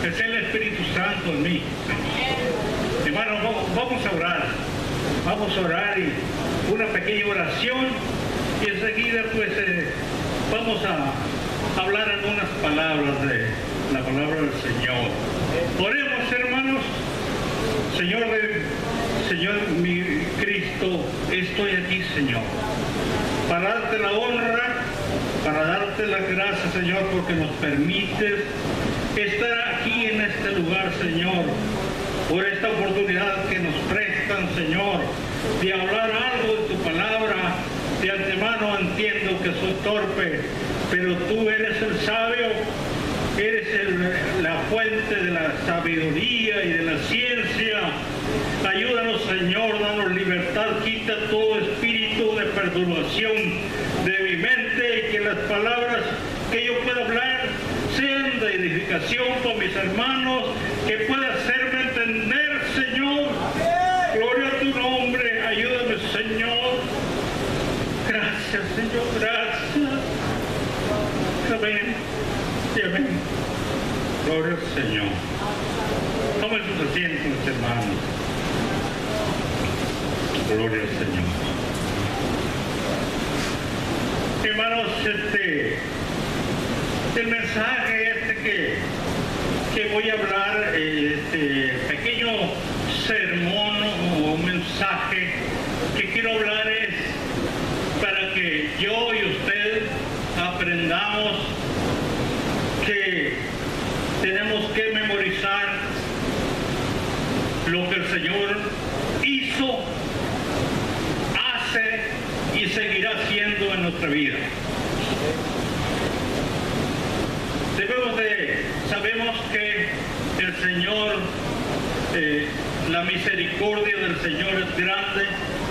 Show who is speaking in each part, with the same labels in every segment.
Speaker 1: Está el Espíritu Santo en mí. Hermanos, vamos a orar. Vamos a orar y una pequeña oración y enseguida pues vamos a hablar algunas palabras de la palabra del Señor. Oremos, hermanos. Señor mi Cristo, estoy aquí, Señor, para darte la honra, para darte las gracias, Señor, porque nos permites estar aquí en este lugar, Señor, por esta oportunidad que nos prestan, Señor, de hablar algo de tu palabra. De antemano entiendo que soy torpe, pero tú eres el sabio, eres la fuente de la sabiduría y de la ciencia. Ayúdanos, Señor, danos libertad, quita todo espíritu de perturbación de mi mente y que las palabras que yo pueda hablar sean de edificación para mis hermanos, que pueda hacerme entender, Señor. Gloria a tu nombre, ayúdame, Señor. Gracias, Señor, gracias. Amén y amén. Gloria al Señor. Tomen sus asientos, hermanos. Gloria al Señor. Hermanos, el mensaje que voy a hablar, pequeño sermón o mensaje que quiero hablar es para que yo y usted aprendamos que tenemos que memorizar lo que el Señor hizo, hace y seguirá haciendo en nuestra vida. Sabemos que el Señor, la misericordia del Señor es grande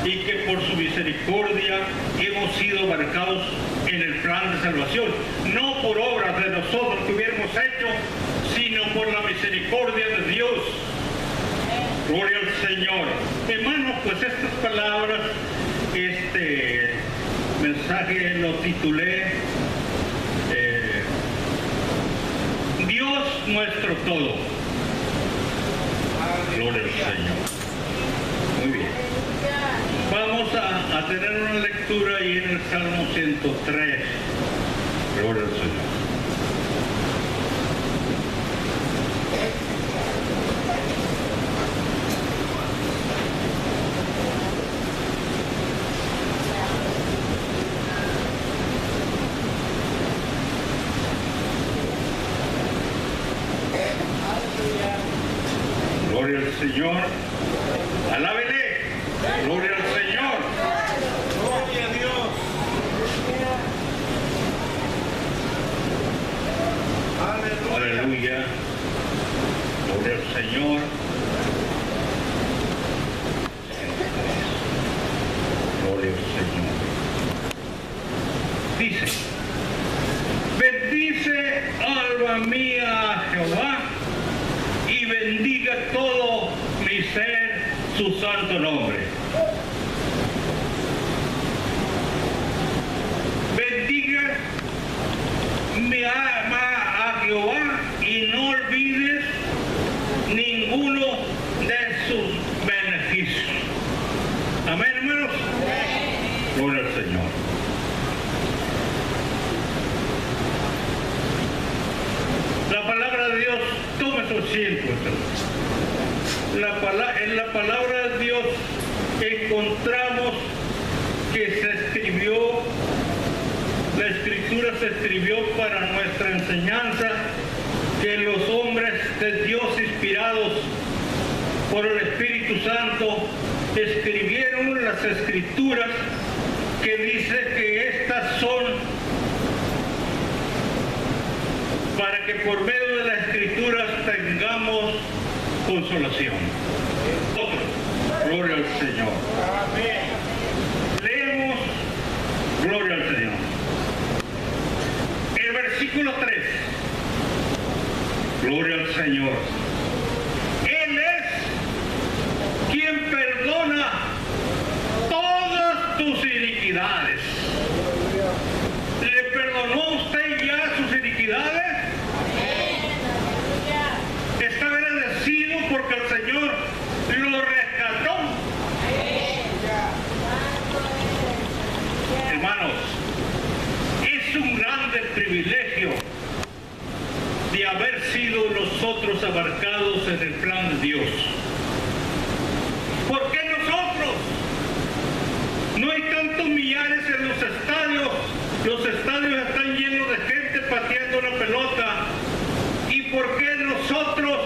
Speaker 1: y que por su misericordia hemos sido abarcados en el plan de salvación, no por obras de nosotros que hubiéramos hecho, sino por la misericordia de Dios. Gloria al Señor. Hermanos, pues estas palabras, este mensaje lo titulé Dios nuestro todo. Gloria al Señor. Muy bien. Vamos a tener una lectura ahí en el Salmo 103. Gloria al Señor. Gloria al Señor. Alábele. Gloria al Señor. Gloria a Dios. Aleluya. Gloria al Señor. Gloria al Señor. Dice: bendice, alma mía, a Jehová, y bendiga todo mi ser su santo nombre. Bendiga mi alma a Jehová y no olvides ninguno de sus beneficios. Amén, hermanos. Gloria al Señor. La palabra de Dios, tome su asiento. En la palabra de Dios encontramos que la Escritura se escribió para nuestra enseñanza, que los hombres de Dios inspirados por el Espíritu Santo escribieron las Escrituras, que dice que estas son para que por medio de las Escrituras tengamos consolación. Gloria al Señor. Leemos, gloria al Señor. El versículo 3. Gloria al Señor. Él es quien perdona todas tus iniquidades. ¿Le perdonó usted ya sus iniquidades? sido nosotros abarcados en el plan de Dios? ¿Por qué nosotros? No hay tantos millares en los estadios. Los estadios están llenos de gente pateando la pelota. ¿Y por qué nosotros?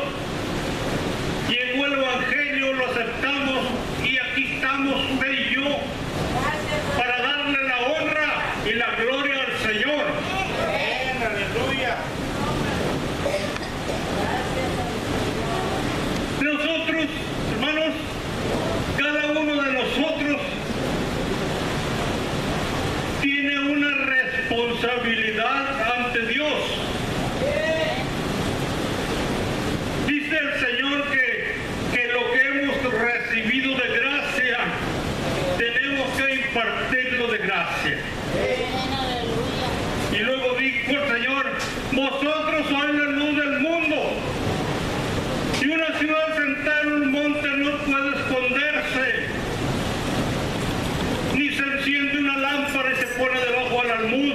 Speaker 1: Llegó el Evangelio, lo aceptamos y aquí estamos usted y yo para darle la honra y la gloria al Señor. Amén, aleluya. Nosotros, hermanos, cada uno de nosotros tiene una responsabilidad ante Dios. Dice el Señor que lo que hemos recibido de gracia, tenemos que impartirlo de gracia. Y luego dijo el Señor, vosotros sois la luz del mundo. Y una ciudad sentada en un monte no puede esconderse, ni se enciende una lámpara y se pone debajo del almud,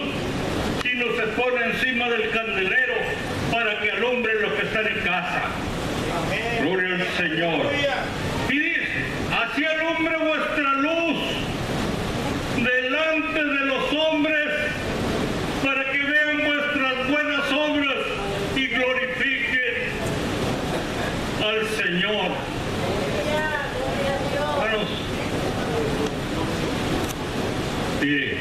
Speaker 1: sino se pone encima del candelero para que alumbre los que están en casa. Amén. Gloria al Señor. Y dice, así alumbre vuestra luz delante de los hombres, para que vean vuestras buenas obras y glorifiquen al Señor. Hermanos, mire,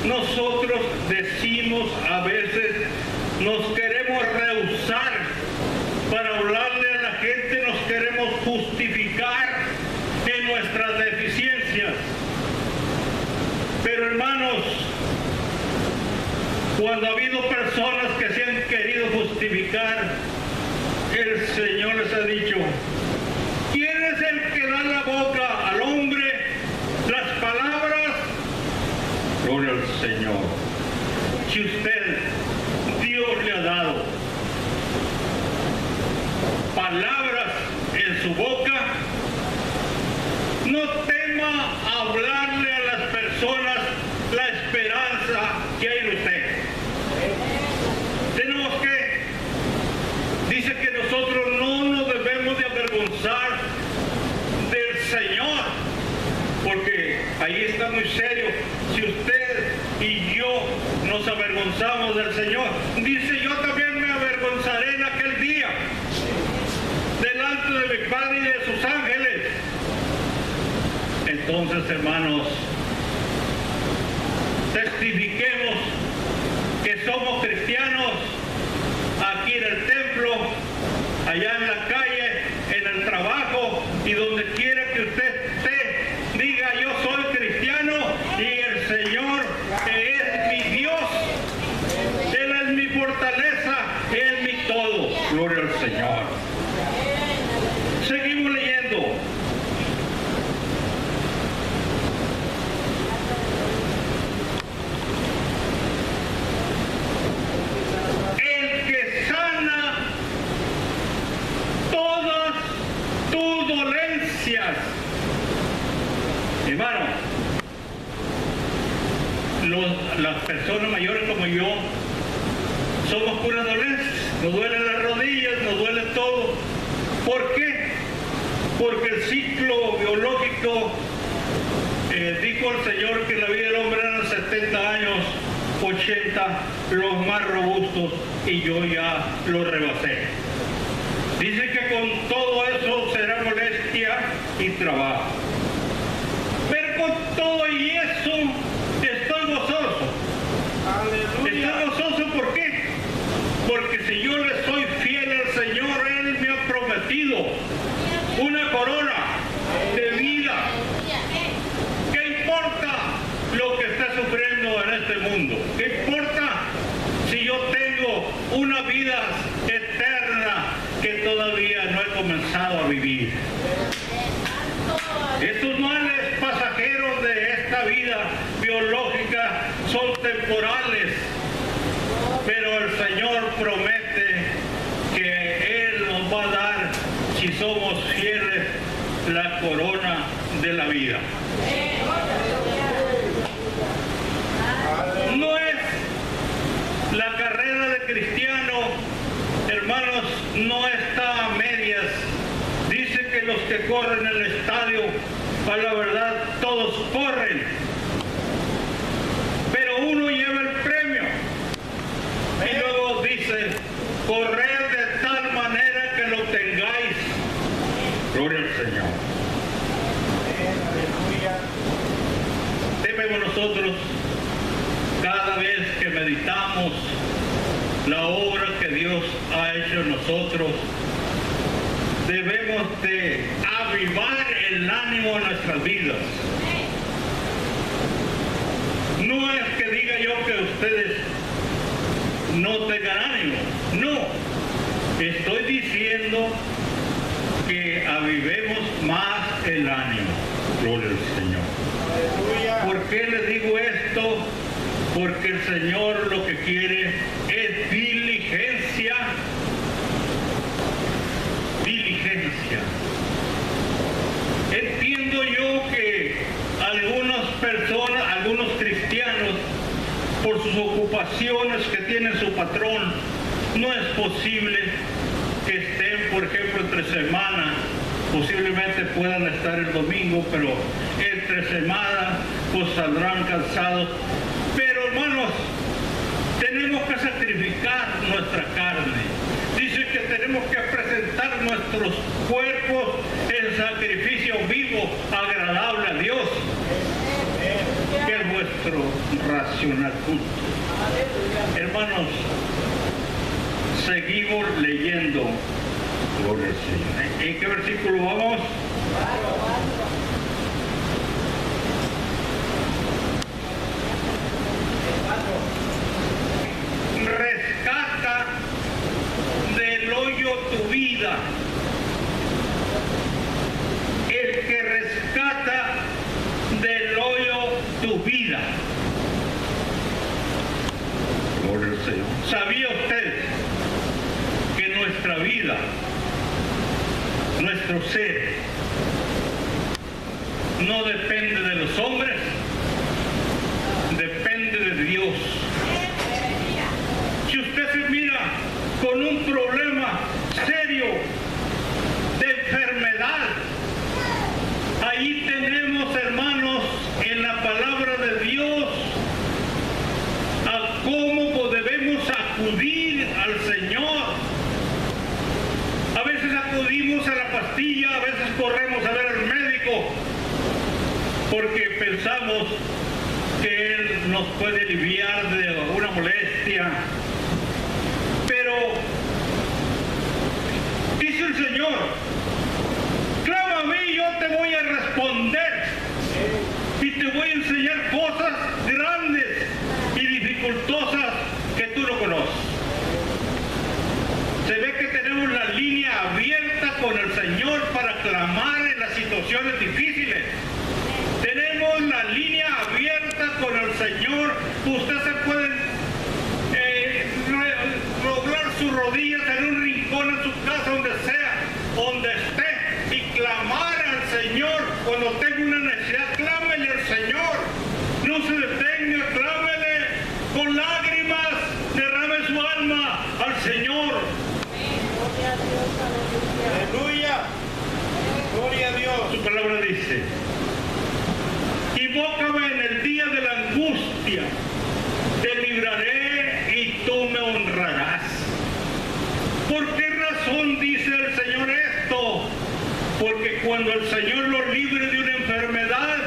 Speaker 1: nosotros decimos a veces, nos queremos rehusar para hablarle a la gente, nos queremos justificar en nuestras deficiencias. Pero hermanos, cuando ha habido personas que se han querido justificar, el Señor les ha dicho, ¿quién es el que da la boca al hombre las palabras? Gloria al Señor. Si usted, Dios le ha dado palabras en su boca, no tema hablarle a las personas la esperanza que hay en usted. Tenemos que, dice que nosotros no nos debemos de avergonzar del Señor, porque ahí está muy serio. Si usted y yo nos avergonzamos del Señor, dice, yo también me avergonzaré en aquel día delante de mi Padre y de sus ángeles. Entonces, hermanos, testifiquemos que somos cristianos aquí en el templo, allá en la calle, en el trabajo y donde quiera que usted esté. Diga, yo soy cristiano y el Señor es mi Dios. Él es mi fortaleza, Él es mi todo. Gloria al Señor. Seguimos leyendo. El que sana todas tus dolencias. Hermano, las personas mayores como yo somos puras dolencias. Nos duelen las rodillas, nos duele todo. ¿Por qué? Porque el ciclo biológico, dijo el Señor que la vida del hombre eran 70 años, 80, los más robustos, y yo ya lo rebasé. Dice que con todo eso será molestia y trabajo. Pero con todo y eso estoy gozoso. Aleluya. Estoy gozoso, ¿por qué? Porque si yo le soy fiel al Señor, Él me ha prometido una corona de vida. ¿Qué importa lo que esté sufriendo en este mundo? ¿Qué importa si yo tengo una vida eterna que todavía no he comenzado a vivir? Estos males pasajeros de esta vida biológica son temporales, pero el Señor promete que Él nos va a dar, si somos fieles, la corona de la vida. No es la carrera de cristiano hermanos, no está a medias. Dice que los que corren en el estadio, a la verdad, todos corren. Pero uno lleva el premio. Y luego dice, corred de tal manera que lo tengáis. Gloria al Señor. Debemos nosotros, cada vez que meditamos la obra que Dios ha hecho en nosotros, debemos de avivar el ánimo en nuestras vidas. No es que diga yo que ustedes no tengan ánimo, no. Estoy diciendo que avivemos más el ánimo. Gloria al Señor. ¿Por qué le digo esto? Porque el Señor lo que quiere es diligencia. Diligencia. Entiendo yo que algunas personas, algunos cristianos, por sus ocupaciones que tiene su patrón, no es posible que estén, por ejemplo, entre semana. Posiblemente puedan estar el domingo, pero entre semana pues saldrán cansados. Pero hermanos, tenemos que sacrificar nuestra carne. Dice que tenemos que presentar nuestros cuerpos en sacrificio vivo, agradable a Dios, que es vuestro racional culto. Hermanos, seguimos leyendo. Gloria al Señor. ¿En qué versículo vamos? Rescata del hoyo tu vida. El que rescata del hoyo tu vida. Gloria al Señor. ¿Sabía usted que nuestra vida, nuestro ser, no depende de los hombres, depende de Dios? Si usted se mira con un problema serio de enfermedad, ahí tenemos, hermanos, en la palabra de Dios, a cómo debemos acudir al Señor. A veces acudimos a la pastilla, a veces corremos a ver al médico, porque pensamos que Él nos puede aliviar de alguna molestia. Pero dice el Señor, clama a mí y yo te voy a responder, y te voy a enseñar cosas grandes y dificultosas que tú no conoces. Se ve que tenemos la línea abierta con el Señor para clamar en las situaciones difíciles. Tenemos la línea abierta con el Señor. Usted se puede doblar sus rodillas en un rincón en su casa, donde sea, donde esté, y clamar al Señor. Cuando tenga una necesidad, clámele al Señor. No se detenga, clámele con lágrimas, derrame su alma al Señor. Aleluya. Gloria a Dios. Su palabra dice, invócame en el día de la angustia, te libraré y tú me honrarás. ¿Por qué razón dice el Señor esto? Porque cuando el Señor lo libre de una enfermedad,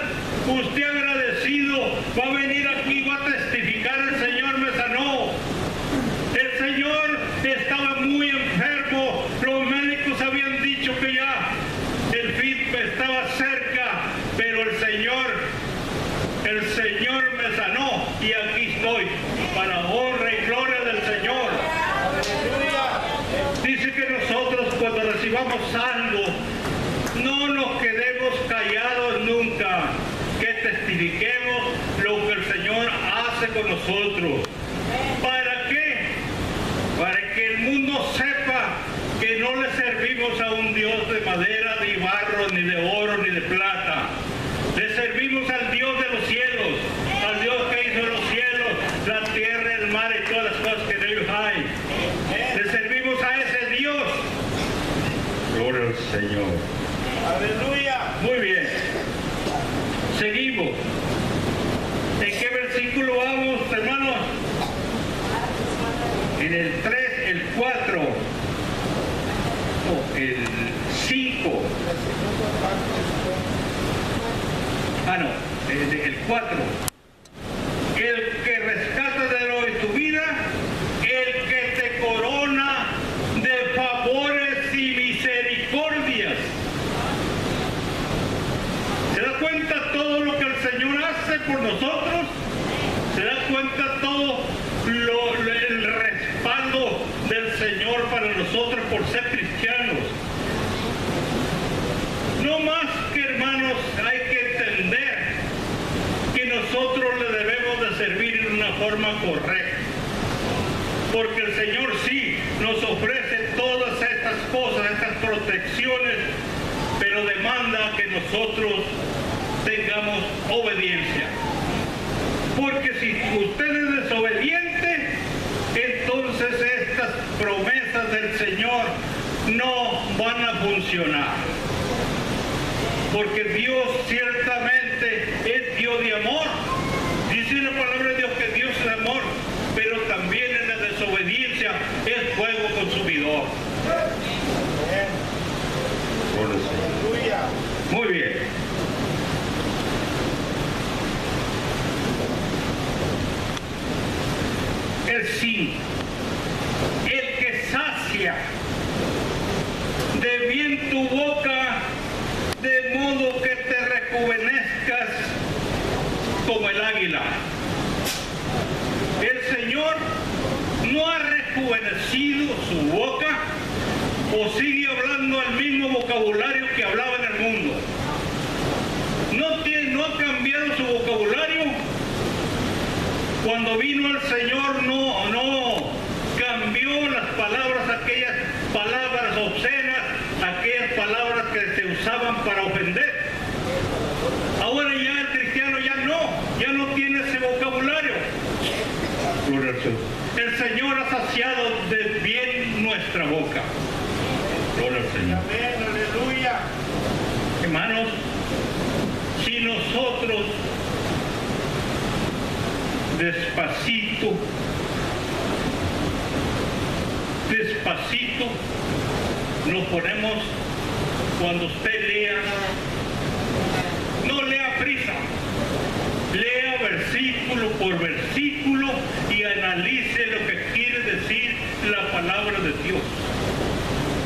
Speaker 1: usted agradecido va a venir aquí y va a testificar, el Señor me sanó. El Señor estaba muy enfermo, los médicos habían dicho que ya el fin estaba cerca, pero el Señor me sanó y aquí estoy para honra y gloria del Señor. Dice que nosotros cuando recibamos algo no nos quedemos callados nunca, que testifiquemos lo que el Señor hace con nosotros. ¿Para qué? Para que el mundo sepa que no le servimos a un Dios de madera, ni barro, ni de oro, ni de plata. Le servimos al Dios de los cielos, al Dios que hizo los cielos, la tierra, el mar y todas las cosas que en ellos hay. Le servimos a ese Señor.
Speaker 2: Aleluya.
Speaker 1: Muy bien. Seguimos. ¿En qué versículo vamos, hermanos? En el 3, el 4, o el 5. No, el 4. El que rescata de lo de tu vida, el que te corona de favores y misericordias. ¿Se da cuenta todo lo que el Señor hace por nosotros? ¿Se da cuenta todo el respaldo del Señor para nosotros por ser cristianos? No más que, hermanos, hay que entender que nosotros le debemos de servir de una forma correcta. Porque el Señor sí nos ofrece todas estas cosas, estas protecciones, pero demanda que nosotros tengamos obediencia. Porque si usted es desobediente, entonces estas promesas del Señor no van a funcionar. Porque Dios ciertamente es Dios de amor. Dice la palabra de Dios que Dios es amor, pero también en la desobediencia es fuego consumidor. Muy bien. El 5. El que sacia de bien tu boca, de modo que te rejuvenezcas como el águila. El Señor no ha rejuvenecido su boca, o sigue hablando el mismo vocabulario que hablaba en el mundo. No ha cambiado su vocabulario. Cuando vino el Señor no cambió las palabras, aquellas palabras obscenas, aquellas palabras que se usaban para ofender. Ahora ya el cristiano ya no tiene ese vocabulario. Gloria al Señor. El Señor ha saciado de bien nuestra boca. Gloria al Señor.
Speaker 2: Amén, aleluya.
Speaker 1: Hermanos, si nosotros despacito nos ponemos, cuando usted lea, no lea prisa, lea versículo por versículo y analice lo que quiere decir la palabra de Dios.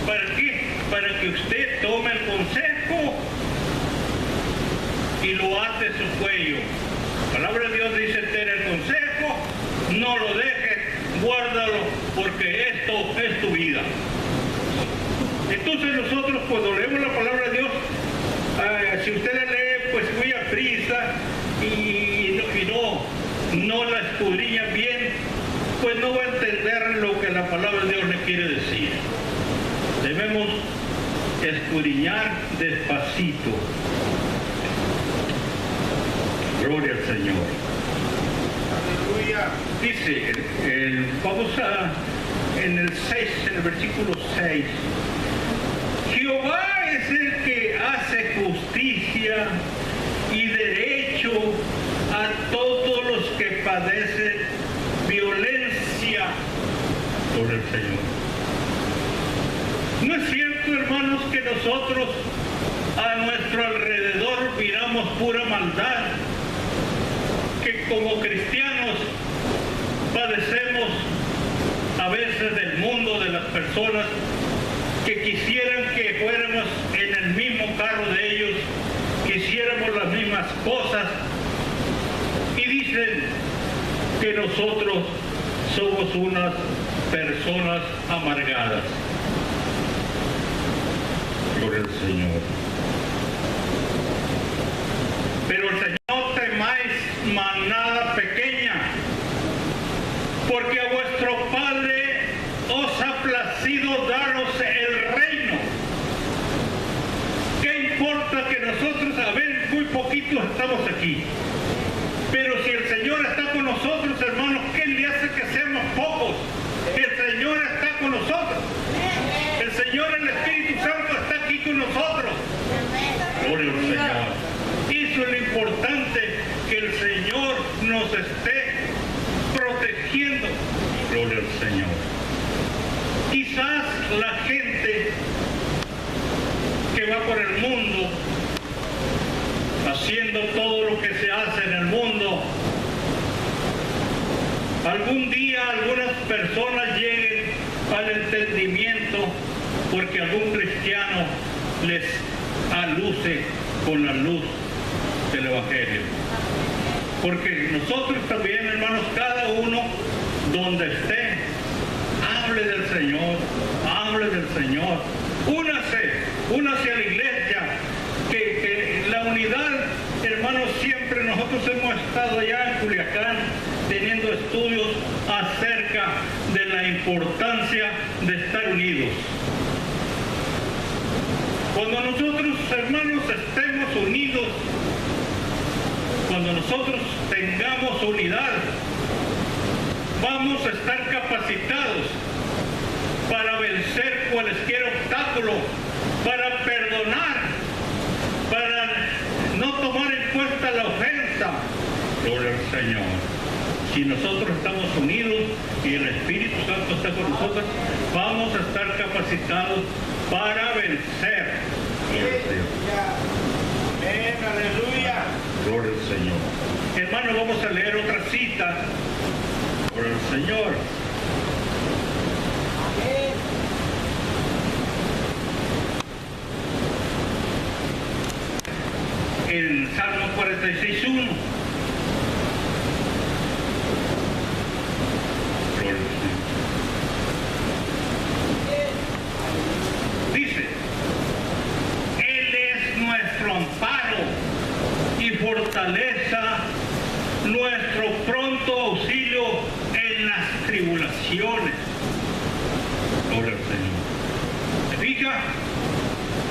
Speaker 1: ¿Para qué? Para que usted tome el consejo y lo ate a su cuello. La palabra de Dios dice: ten el consejo, no lo dejes, guárdalo, porque esto es tu vida. Entonces nosotros, cuando leemos la palabra de Dios, si usted la lee pues muy a prisa y no la escudriña bien, pues no va a entender lo que la palabra de Dios le quiere decir. Debemos escudriñar despacito. Gloria al Señor.
Speaker 2: Aleluya.
Speaker 1: Dice, vamos en el 6, en el versículo 6. Jehová es el que hace justicia y derecho a todos los que padecen violencia. Gloria al Señor. ¿No es cierto, hermanos, que nosotros a nuestro alrededor miramos pura maldad? Que como cristianos padecemos a veces del mundo, de las personas que quisieran que fuéramos en el mismo carro de ellos, quisiéramos las mismas cosas, y dicen que nosotros somos unas personas amargadas. Gloria al Señor. Pero el Señor: no temáis manada pequeña, porque a vuestro Padre os ha placido daros el reino. ¿Qué importa que nosotros, a ver, muy poquitos estamos aquí? Pero si el Señor está con nosotros, hermanos, ¿qué le hace que seamos pocos? El Señor está con nosotros. El Señor, el Espíritu Santo, está aquí con nosotros. Gloria al Señor. Eso es lo importante, que el Señor nos esté protegiendo. Gloria al Señor. Quizás la gente que va por el mundo haciendo todo lo que se hace en el mundo, algún día algunas personas lleguen al entendimiento porque algún cristiano les aluce con la luz del Evangelio. Porque nosotros también, hermanos, cada uno donde esté, hable del Señor, hable del Señor. Únase a la iglesia, que la unidad, hermanos, siempre nosotros hemos estado allá en Culiacán teniendo estudios acerca de la importancia de estar unidos. Cuando nosotros, hermanos, estemos unidos, cuando nosotros tengamos unidad, vamos a estar capacitados para vencer cualquier obstáculo, para perdonar, para no tomar en cuenta la ofensa. Gloria al Señor. Si nosotros estamos unidos y el Espíritu Santo está con nosotros, vamos a estar capacitados para vencer. Gloria al Señor.
Speaker 2: Amén, aleluya.
Speaker 1: Gloria al Señor. Hermano, vamos a leer otra cita. Gloria al Señor. En Salmo 46:1. Dice: Él es nuestro amparo y fortaleza, nuestro pronto auxilio en las tribulaciones. Gloria al Señor. ¿Se fija?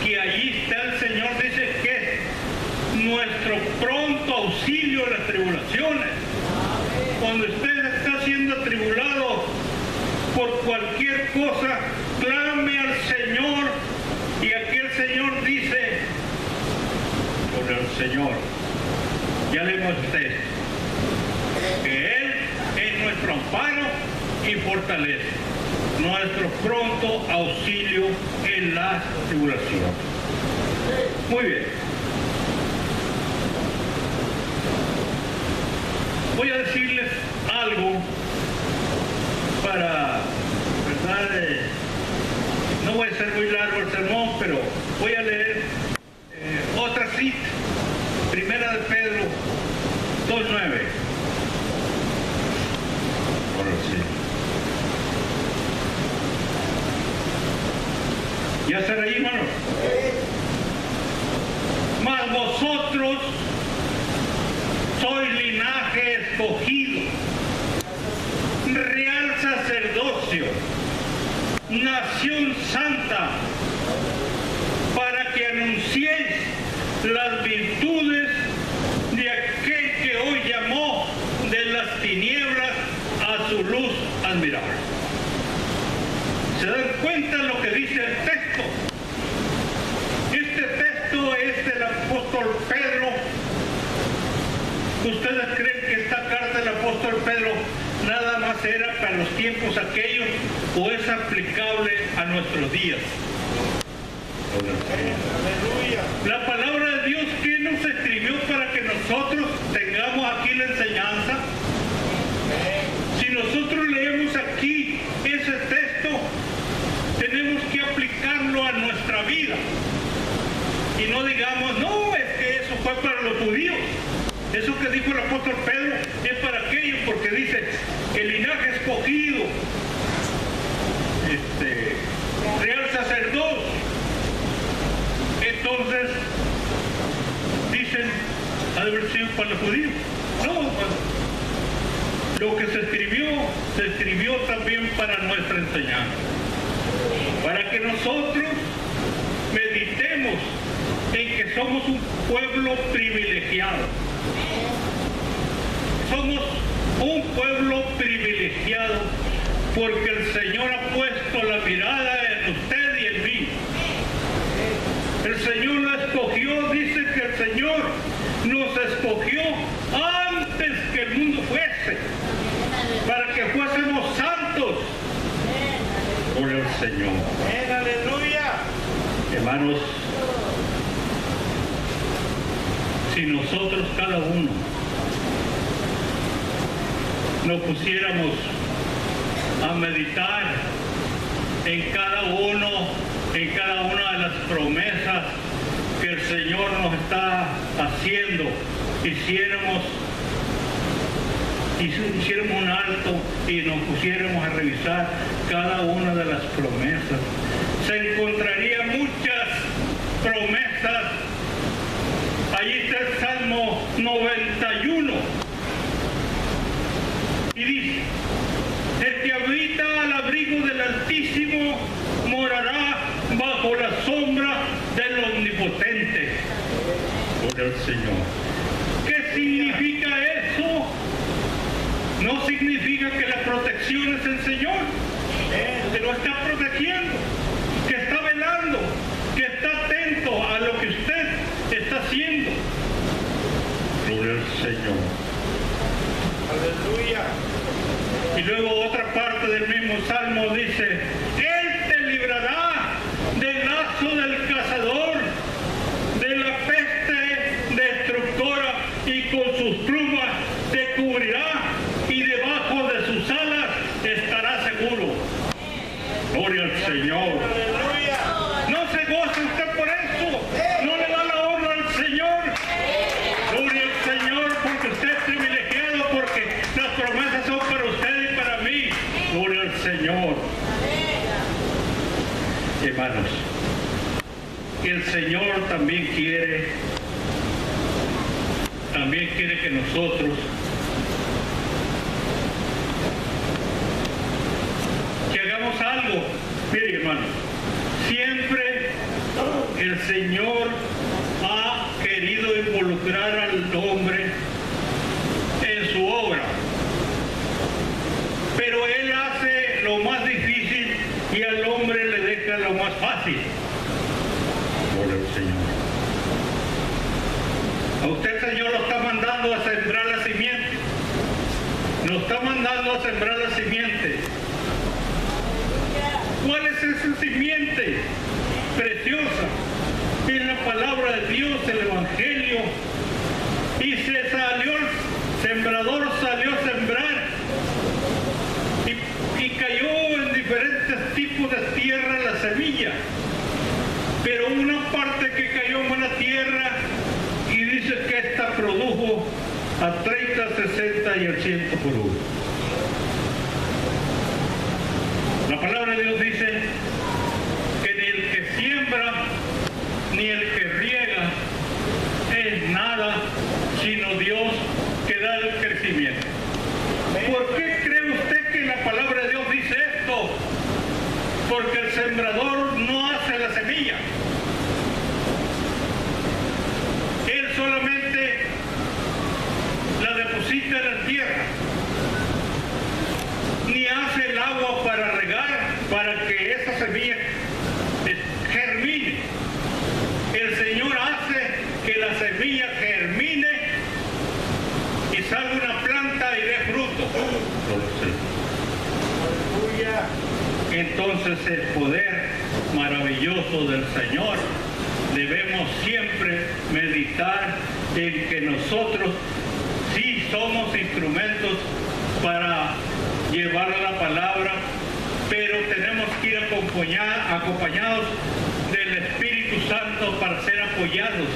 Speaker 1: Que allí está el Señor, dice que es nuestro pronto auxilio en las tribulaciones. Cuando usted está siendo atribulado por cualquier cosa, clame al Señor, y aquí el Señor dice, por el Señor, ya leemos usted, que Él es nuestro amparo y fortaleza, nuestro pronto auxilio en la tribulación. Muy bien. Voy a decirles algo para, ¿verdad? No voy a ser muy largo el sermón, pero voy a leer otra cita. Primera de Pedro 2:9. Ahora sí. ¿Ya estará ahí, hermano? Mas vosotros sois linaje escogido, real sacerdocio, nación santa, para que anunciéis las virtudes de aquel que hoy llamó de las tinieblas a su luz admirable. ¿Se dan cuenta lo que dice el texto? Este texto es del apóstol Pedro. ¿Ustedes creen que esta carta del apóstol Pedro nada más era para los tiempos aquellos o es aplicable a nuestros días?
Speaker 2: Aleluya.
Speaker 1: La palabra de Dios, que nos escribió para que nosotros tengamos aquí la enseñanza. Si nosotros leemos aquí ese texto, tenemos que aplicarlo a nuestra vida. Y no digamos, no, es que eso fue para los judíos. Eso que dijo el apóstol Pedro es para aquellos, porque dice el linaje escogido, real sacerdocio. Entonces dicen, ha de haber sido para los judíos. No, lo que se escribió también para nuestra enseñanza, para que nosotros meditemos en que somos un pueblo privilegiado. Somos un pueblo privilegiado porque el Señor ha puesto la mirada en usted y en mí.
Speaker 2: Amén, aleluya.
Speaker 1: Hermanos, si nosotros cada uno nos pusiéramos a meditar en cada una de las promesas que el Señor nos está haciendo, hiciéramos un alto y nos pusiéramos a revisar cada una de las promesas, se encontraría muchas promesas. Allí está el Salmo 91 y dice: el que habita al abrigo del Altísimo morará bajo la sombra del Omnipotente. Gloria al Señor. ¿Qué significa eso? No significa que la protección es el Señor, que lo está protegiendo, que está velando, que está atento a lo que usted está haciendo. Gloria al Señor.
Speaker 2: Aleluya.
Speaker 1: Y luego otra parte del mismo salmo dice: Él te librará del lazo del cazador, de la peste destructora, y con sus plumas te cubrirá, y debajo de sus alas estarás seguro. Gloria al Señor.
Speaker 2: Aleluya.
Speaker 1: No se goce usted por eso, no le da la honra al Señor. Gloria al Señor, porque usted es privilegiado, porque las promesas son para usted y para mí. Gloria al Señor. Hermanos, el Señor también quiere que nosotros que hagamos algo. Mire, hermanos, siempre el Señor ha querido involucrar al hombre en su obra, pero Él hace lo más difícil y al hombre le deja lo más fácil. Gloria al Señor. A usted el Señor lo está mandando a sembrar la simiente. Nos está mandando a sembrar la simiente. ¿Cuál es esa simiente preciosa? Es la palabra de Dios, el Evangelio. Y el sembrador salió a sembrar y cayó en diferentes tipos de tierra la semilla. Pero una parte que cayó en buena tierra, y dice que esta produjo a 30, 60 y al 100 por uno. La palabra de Dios dice que ni el que siembra ni el que riega es nada, sino Dios que da el crecimiento. ¿Por qué cree usted que la palabra de Dios dice esto? Porque el sembrador no hace la semilla. Él solamente la deposita en la tierra. Ni hace el agua para regar, para que esa semilla germine. El Señor hace que la semilla germine y salga una planta y dé fruto.
Speaker 2: Aleluya.
Speaker 1: Entonces el poder maravilloso del Señor, debemos siempre meditar en que nosotros sí somos instrumentos para llevar la palabra, pero tenemos que ir acompañados del Espíritu Santo para ser apoyados,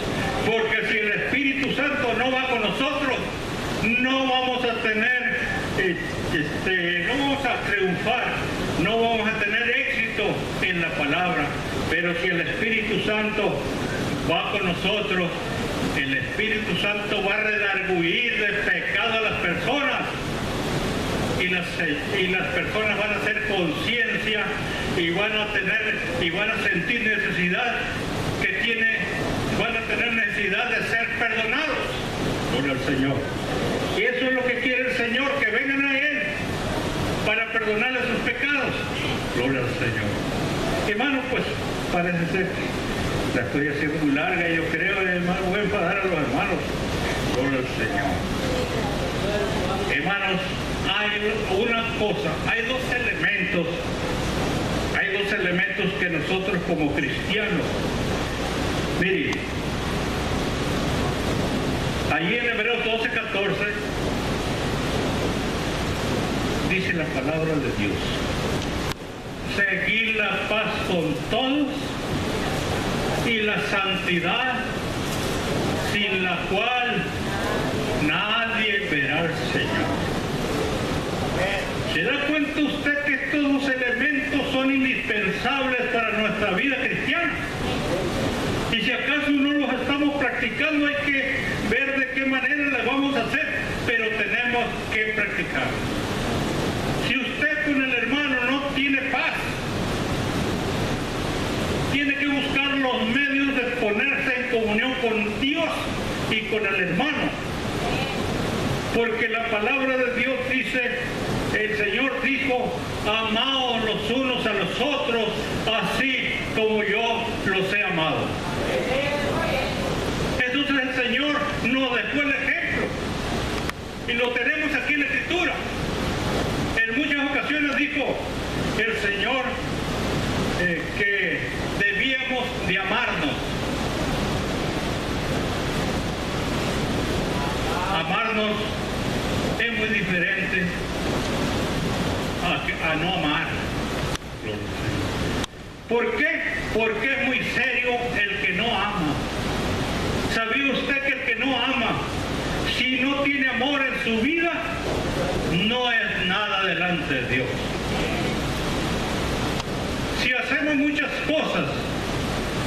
Speaker 1: porque si el Espíritu Santo no va con nosotros, no vamos a tener, no vamos a triunfar, no vamos a tener éxito en la palabra. Pero si el Espíritu Santo va con nosotros, el Espíritu Santo va a redarguir del pecado a las personas, y las personas van a hacer conciencia y van a sentir necesidad van a tener necesidad de ser perdonados por el Señor. Y eso es lo que quiere el Señor, que vengan a Él para perdonarles sus pecados. Gloria al Señor. Hermano, pues parece ser que la estoy haciendo muy larga, yo creo, hermano, voy a enfadar a los hermanos. Gloria al Señor. Hermanos, hay dos elementos dos elementos que nosotros como cristianos, miren, allí en Hebreos 12:14 dice la palabra de Dios: seguir la paz con todos y la santidad, sin la cual nadie verá al Señor. ¿Se da cuenta usted que estos dos elementos son indispensables para nuestra vida cristiana? Y si acaso no los estamos practicando, hay que ver de qué manera las vamos a hacer, pero tenemos que practicar. Si usted con el hermano no tiene paz, tiene que buscar los medios de ponerse en comunión con Dios y con el hermano. Porque la palabra de Dios dice, el Señor dijo: amaos los unos a los otros, así como yo los he amado. Entonces el Señor nos dejó el ejemplo. Y lo tenemos aquí en la Escritura. En muchas ocasiones dijo el Señor que debíamos de amarnos. Amarnos es muy diferente a no amar. ¿Por qué? Porque es muy serio el que no ama. ¿Sabía usted que el que no ama, si no tiene amor en su vida, no es nada delante de Dios? Si hacemos muchas cosas,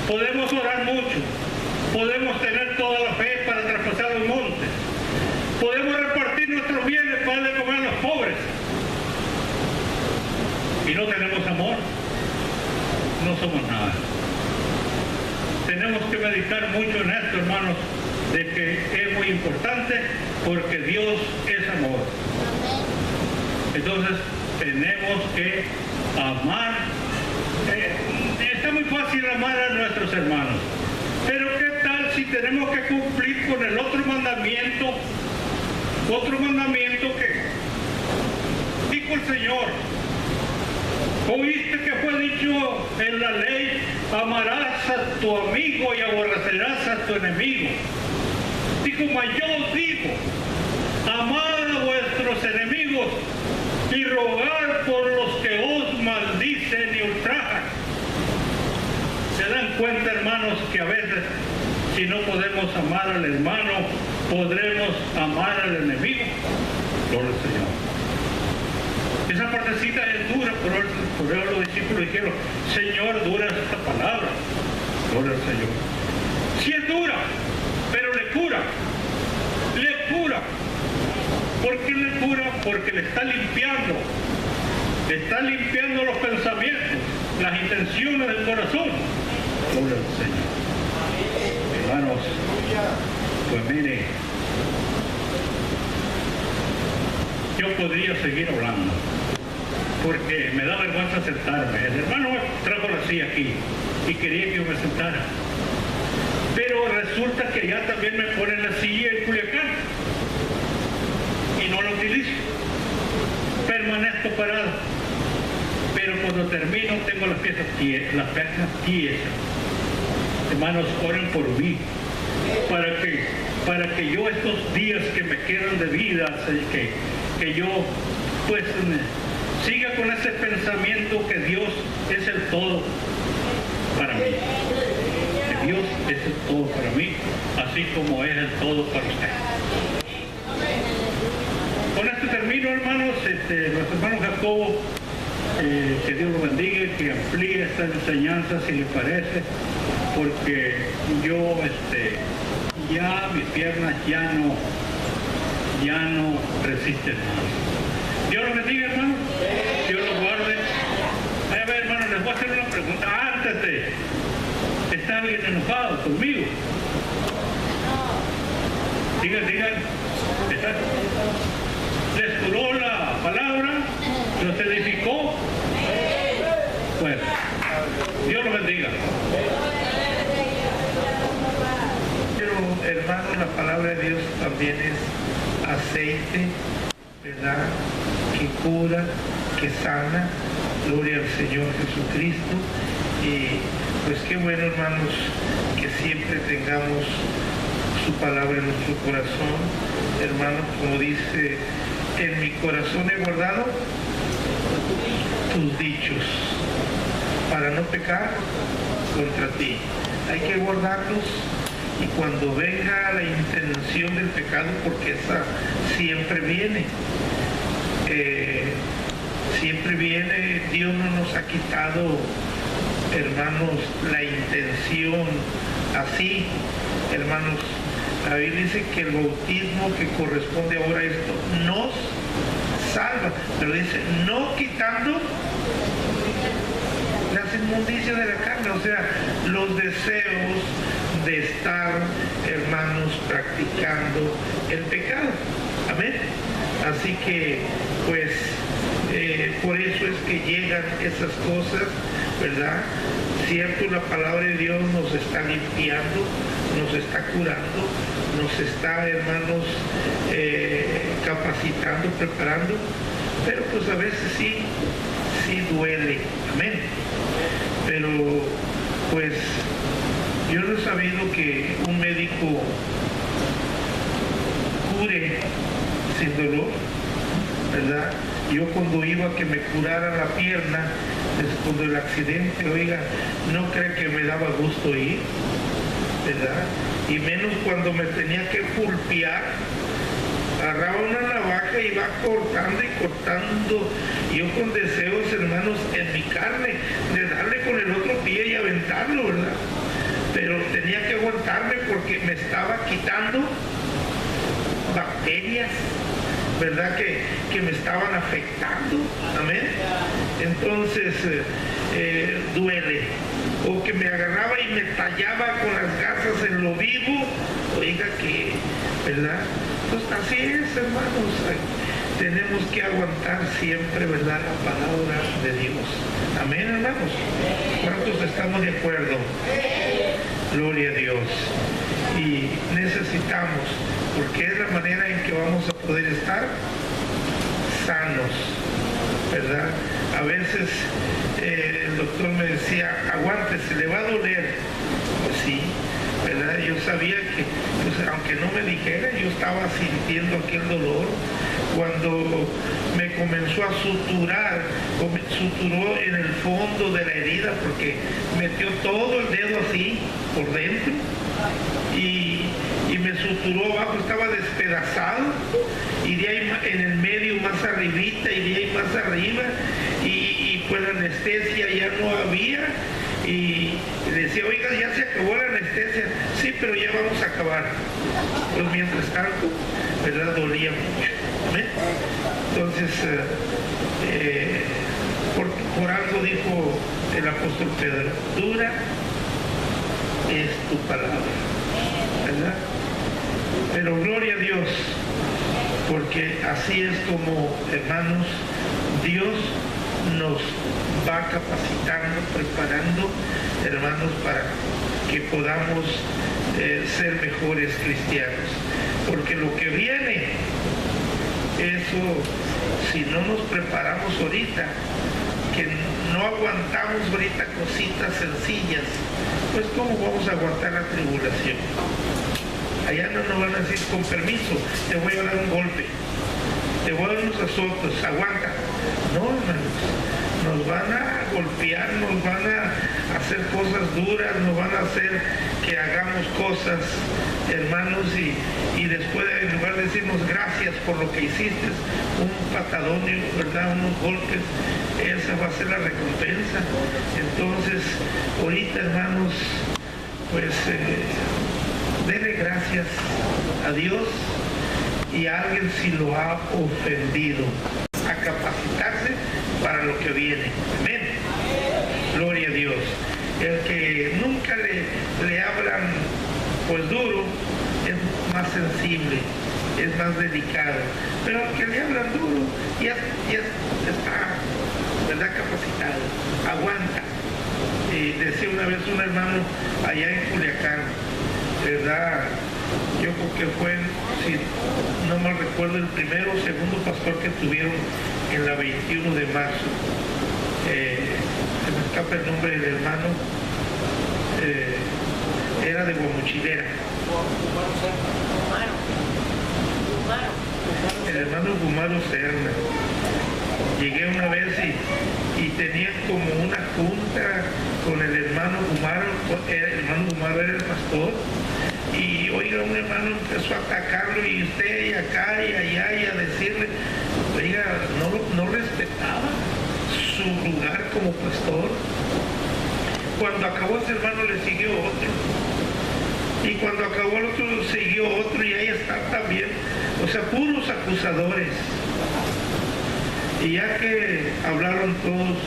Speaker 1: podemos orar mucho, podemos tener toda la fe para traspasar los montes, podemos repartir nuestros bienes para darle comer a los pobres, y no tenemos amor, no somos nada. Tenemos que meditar mucho en esto, hermanos, de que es muy importante, porque Dios es amor. Entonces tenemos que amar. Está muy fácil amar a nuestros hermanos, pero ¿qué tal si tenemos que cumplir con el otro mandamiento que dijo el Señor? ¿Oíste que fue dicho en la ley: amarás a tu amigo y aborrecerás a tu enemigo? Dijo: mas yo os digo, amad a vuestros enemigos y rogad por los que os maldicen y ultrajan. ¿Se dan cuenta, hermanos, que a veces, si no podemos amar al hermano, podremos amar al enemigo? Gloria al Señor. Esa partecita es dura, por eso los discípulos dijeron: Señor, dura esta palabra. Gloria al Señor. Sí es dura, pero le cura. Le cura. ¿Por qué le cura? Porque le está limpiando. Le está limpiando los pensamientos, las intenciones del corazón. Gloria al Señor. Hermanos, pues mire, yo podría seguir hablando, porque me da vergüenza sentarme. El hermano trajo la silla aquí y quería que yo me sentara, pero resulta que allá también me ponen la silla en Culiacán y no la utilizo, permanezco parado, pero cuando termino tengo las piernas tiesas. Hermanos, oren por mí, para que yo estos días que me quedan de vida, que yo pues siga con ese pensamiento que Dios es el todo para mí. Que Dios es el todo para mí, así como es el todo para usted. Con esto termino, hermanos. Nuestro hermano Jacobo, que Dios lo bendiga y que amplíe esta enseñanza, si le parece, porque yo ya mis piernas ya no resisten más. Dios lo bendiga, hermano. Dios lo guarde. A ver, hermano, les voy a hacer una pregunta antes de... ¿Está alguien enojado conmigo? Digan. ¿Les curó la palabra? ¿Los edificó? Bueno, Dios lo bendiga.
Speaker 3: Pero, hermano, la palabra de Dios también es aceite, ¿verdad?, que cura, que sana Gloria al Señor Jesucristo. Y pues qué bueno, hermanos, que siempre tengamos su palabra en nuestro corazón. Hermanos, como dice, en mi corazón he guardado tus dichos para no pecar contra ti. Hay que guardarlos, y cuando venga la intención del pecado, porque esa siempre viene, Dios no nos ha quitado, hermanos, la intención así. Hermanos, la Biblia dice que el bautismo que corresponde ahora a esto nos salva, pero dice no quitando las inmundicias de la carne, o sea, los deseos de estar, hermanos, practicando el pecado. Amén. Así que pues por eso es que llegan esas cosas, ¿verdad? Cierto, la palabra de Dios nos está limpiando, nos está curando, nos está, hermanos, capacitando, preparando, pero pues a veces sí duele. Amén. Pero pues yo no he sabido que un médico cure sin dolor, ¿verdad? Yo cuando iba a que me curara la pierna después del accidente, oiga, no cree que me daba gusto ir, ¿verdad? Y menos cuando me tenía que pulpear, agarraba una navaja y iba cortando y cortando, yo con deseos, hermanos, en mi carne, de darle con el otro pie y aventarlo, ¿verdad? Pero tenía que aguantarme porque me estaba quitando bacterias, ¿verdad? Que me estaban afectando. Amén. Entonces duele. O que me agarraba y me tallaba con las garras en lo vivo. Oiga que, ¿verdad? Pues así es, hermanos. Tenemos que aguantar siempre, ¿verdad?, la palabra de Dios. Amén, hermanos. ¿Cuántos estamos de acuerdo? Gloria a Dios. Y necesitamos, porque es la manera en que vamos a poder estar sanos, ¿verdad? A veces el doctor me decía, aguántese, le va a doler. Pues sí, ¿verdad? Yo sabía que, pues, aunque no me dijera, yo estaba sintiendo aquel dolor. Cuando me comenzó a suturar, suturó en el fondo de la herida, porque metió todo el dedo así por dentro y me suturó abajo, estaba despedazado, y de ahí en el medio más arribita y de ahí más arriba, y pues la anestesia ya no había, y le decía, oiga, ya se acabó la anestesia. Sí, pero ya vamos a acabar. Pues mientras tanto, ¿verdad?, dolía mucho. ¿Amén? Entonces, por algo dijo el apóstol Pedro, dura es tu palabra, ¿verdad? Pero gloria a Dios, porque así es como, hermanos, Dios nos va capacitando, preparando, hermanos, para que podamos ser mejores cristianos. Porque lo que viene, eso, si no nos preparamos ahorita, que no aguantamos ahorita cositas sencillas, pues ¿cómo vamos a aguantar la tribulación? Allá no nos van a decir, con permiso, te voy a dar un golpe, te voy a dar unos azotes, aguanta. No, hermanos, nos van a golpear, nos van a hacer cosas duras, nos van a hacer que hagamos cosas, hermanos, y después, en lugar de decirnos gracias por lo que hiciste, un patadón, ¿verdad?, unos golpes, esa va a ser la recompensa. Entonces, ahorita, hermanos, pues denle gracias a Dios, y a alguien si lo ha ofendido, a capacitarse para lo que viene. Amén. Gloria a Dios. El que nunca le hablan pues duro es más sensible, es más delicado, pero el que le hablan duro ya está, ¿verdad?, capacitado, aguanta. Decía una vez un hermano allá en Culiacán, ¿verdad?, yo creo que fue, si no mal recuerdo, el primero o segundo pastor que tuvieron en la 21 de marzo. se me escapa el nombre del hermano, era de Guamuchilera. El hermano Gumaro Serna. Llegué una vez y tenían como una junta con el hermano Gumaro. El hermano Gumaro era el pastor. Y oiga, un hermano empezó a atacarlo y usted y acá y allá y a decirle, oiga, no respetaba su lugar como pastor. Cuando acabó ese hermano le siguió otro. Y cuando acabó el otro siguió otro y ahí está también. O sea, puros acusadores. Y ya que hablaron todos,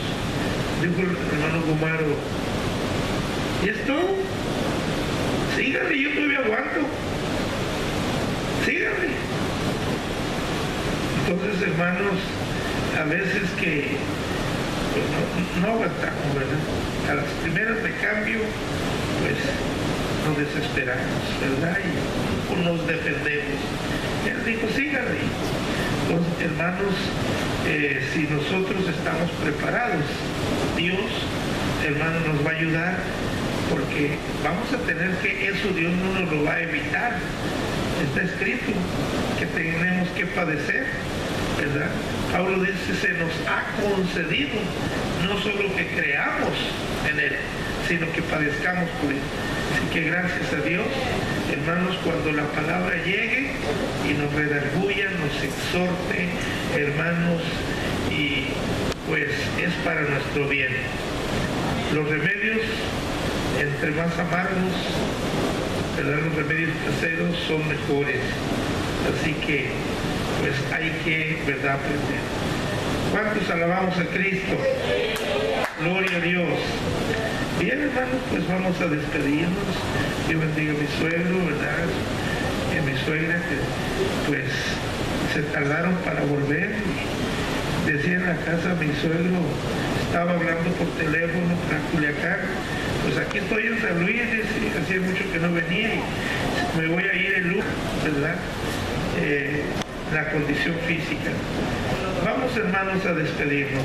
Speaker 3: dijo el hermano Gumaro, ¿y esto? Síganme, yo todavía aguanto. Síganme. Entonces, hermanos, a veces que pues, no aguantamos, ¿verdad? A las primeras de cambio, pues nos desesperamos, ¿verdad? Y nos defendemos. Él dijo, síganme. Entonces, hermanos, si nosotros estamos preparados, Dios, hermano, nos va a ayudar, porque vamos a tener que, eso Dios no nos lo va a evitar. Está escrito que tenemos que padecer, ¿verdad? Pablo dice, se nos ha concedido, no solo que creamos en Él, sino que padezcamos por Él. Así que gracias a Dios, hermanos, cuando la palabra llegue y nos redarguya, nos exhorte, hermanos, y pues es para nuestro bien. Los remedios, entre más amargos, ¿verdad? Los remedios caseros son mejores. Así que, pues hay que, ¿verdad?, aprender. ¿Cuántos alabamos a Cristo? Gloria a Dios. Bien, hermanos, pues vamos a despedirnos. Dios bendiga a mi suegro, ¿verdad? Y a mi suegra, que pues se tardaron para volver. Decía en la casa, mi suegro estaba hablando por teléfono para Culiacán. Pues aquí estoy en San Luis, hacía mucho que no venía y me voy a ir en luz, ¿verdad? La condición física. Vamos, hermanos, a despedirnos.